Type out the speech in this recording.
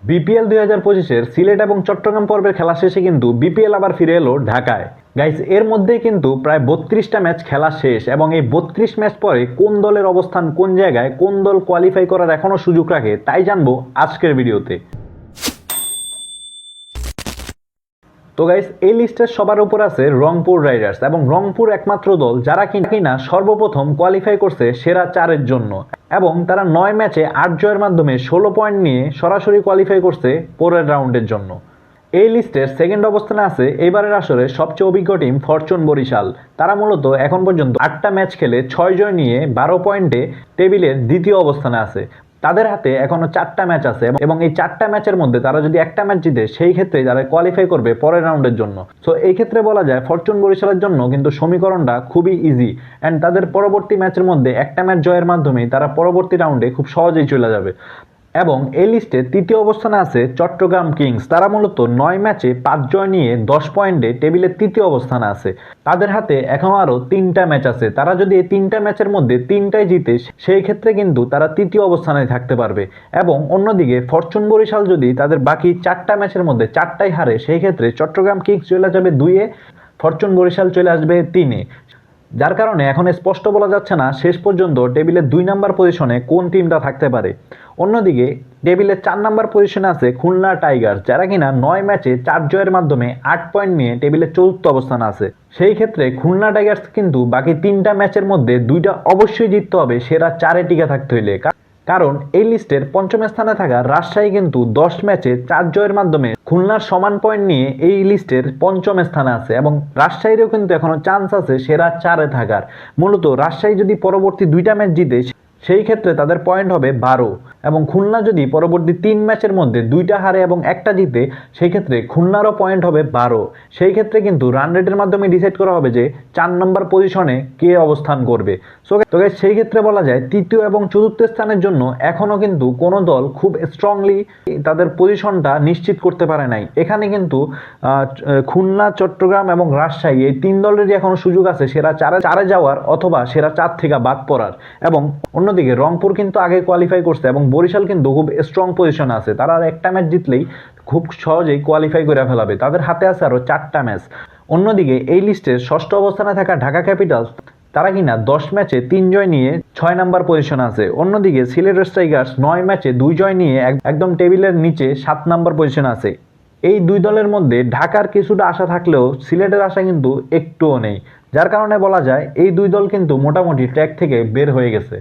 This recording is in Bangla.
বিপিএল 2025-এর সিলেট এবং চট্টগ্রাম পর্বের খেলা শেষে কিন্তু বিপিএল আবার ফিরে এলো ঢাকায়। গাইস, এর মধ্যেই কিন্তু প্রায় 32টা ম্যাচ খেলা শেষ এবং এই 32 ম্যাচ পরে কোন দলের অবস্থান কোন জায়গায়, কোন দল কোয়ালিফাই করার এখনো সুযোগ রাখে, তাই জানবো আজকের ভিডিওতে। তো গাইস, এই লিস্টের সবার উপর আছে রংপুর রাইডার্স এবং রংপুর একমাত্র দল যারা কিনা সর্বপ্রথম কোয়ালিফাই করছে সেরা 4-এর জন্য এবং তারা 9 ম্যাচে 8 জয়ের মাধ্যমে 16 পয়েন্ট নিয়ে সরাসরি কোয়ালিফাই করছে পরের রাউন্ডের জন্য। এই লিস্টের সেকেন্ড অবস্থানে আছে এবারের আসরে সবচেয়ে অভিজ্ঞ টিম ফরচুন বরিশাল। তারা মূলত এখন পর্যন্ত 8টা ম্যাচ খেলে 6 জয় নিয়ে 12 পয়েন্টে টেবিলের দ্বিতীয় অবস্থানে আছে। তাদের হাতে এখনো 4টা ম্যাচ আছে এবং এই 4টা ম্যাচের মধ্যে তারা যদি একটা ম্যাচ জিতে সেই ক্ষেত্রে তারা কোয়ালিফাই করবে পরের রাউন্ডের জন্য। সো এই ক্ষেত্রে বলা যায় ফরচুন বরিশালের জন্য কিন্তু সমীকরণটা খুবই ইজি অ্যান্ড তাদের পরবর্তী ম্যাচের মধ্যে একটা ম্যাচ জয়ের মাধ্যমেই তারা পরবর্তী রাউন্ডে খুব সহজেই চলে যাবে। এবং এই লিস্টে তৃতীয় অবস্থানে আছে চট্টগ্রাম কিংস। তারা মূলত 9 ম্যাচে 5 জয় নিয়ে 10 পয়েন্টে টেবিলের তৃতীয় অবস্থানে আছে। তাদের হাতে এখনো আরো 3টা ম্যাচ আছে। তারা যদি এই 3টা ম্যাচের মধ্যে 3টাই জিতে সেই ক্ষেত্রে কিন্তু তারা তৃতীয় অবস্থানে থাকতে পারবে। এবং অন্যদিকে ফরচুন বরিশাল যদি তাদের বাকি 4টা ম্যাচের মধ্যে 4টাই হারে সেই ক্ষেত্রে চট্টগ্রাম কিংস চলে যাবে 2-এ, ফরচুন বরিশাল চলে আসবে 3-এ। যার কারণে এখন স্পষ্ট বলা যাচ্ছে না শেষ পর্যন্ত টেবিলের 2 নাম্বার পজিশনে কোন টিমটা থাকতে পারে। অন্যদিকে টেবিলের 4 নাম্বার পজিশনে আছে খুলনা টাইগার্স, যারা কিনা 9 ম্যাচে 4 জয়ের মাধ্যমে 8 পয়েন্ট নিয়ে টেবিলের 4র্থ অবস্থানে আছে। সেই ক্ষেত্রে খুলনা টাইগার্স কিন্তু বাকি 3টা ম্যাচের মধ্যে 2টা অবশ্যই জিততে হবে সেরা 4-এ টিকে থাকতে হইলে। কারণ এই লিস্টের পঞ্চম স্থানে থাকা রাজশাহী কিন্তু 10 ম্যাচে 4 জয়ের মাধ্যমে খুলনার সমান পয়েন্ট নিয়ে এই লিস্টের পঞ্চম স্থানে আছে এবং রাজশাহীরও কিন্তু এখনো চান্স আছে সেরা 4-এ থাকার। মূলত রাজশাহী যদি পরবর্তী 2টা ম্যাচ জিতে সেই ক্ষেত্রে তাদের পয়েন্ট হবে 12 এবং খুলনা যদি পরবর্তী 3 ম্যাচের মধ্যে 2টা হারে এবং একটা জিতে সেই ক্ষেত্রে খুলনারও পয়েন্ট হবে 12। সেই ক্ষেত্রে কিন্তু রান রেটের মাধ্যমে ডিসাইড করা হবে যে 4 নম্বর পজিশনে কে অবস্থান করবে। সো সেই ক্ষেত্রে বলা যায় তৃতীয় এবং চতুর্থ স্থানের জন্য এখনো কিন্তু কোনো দল খুব স্ট্রংলি তাদের পজিশনটা নিশ্চিত করতে পারে নাই। এখানে কিন্তু খুলনা, চট্টগ্রাম এবং রাজশাহী এই 3 দলেরই এখনো সুযোগ আছে সেরা 4-এ যাওয়ার অথবা সেরা 4 থেকে বাদ পড়ার। এবং অন্যদিকে রংপুর কিন্তু আগে কোয়ালিফাই করছে এবং বরিশাল কিন্তু খুব স্ট্রং পজিশনে আছে। তারা আর একটা ম্যাচ জিতলেই খুব সহজেই কোয়ালিফাই করে ফেলাবে। তাদের হাতে আছে আরও 4টা ম্যাচ। অন্যদিকে এই লিস্টের ষষ্ঠ অবস্থানে থাকা ঢাকা ক্যাপিটালস, তারা কিনা 10 ম্যাচে 3 জয় নিয়ে 6 নাম্বার পজিশনে আছে। অন্যদিকে সিলেট স্ট্রাইকার্স 9 ম্যাচে 2 জয় নিয়ে একদম টেবিলের নিচে 7 নাম্বার পজিশনে আছে। এই দুই দলের মধ্যে ঢাকার কিছুটা আশা থাকলেও সিলেটের আশা কিন্তু একটুও নেই, যার কারণে বলা যায় এই দুই দল কিন্তু মোটামুটি ট্র্যাক থেকে বের হয়ে গেছে।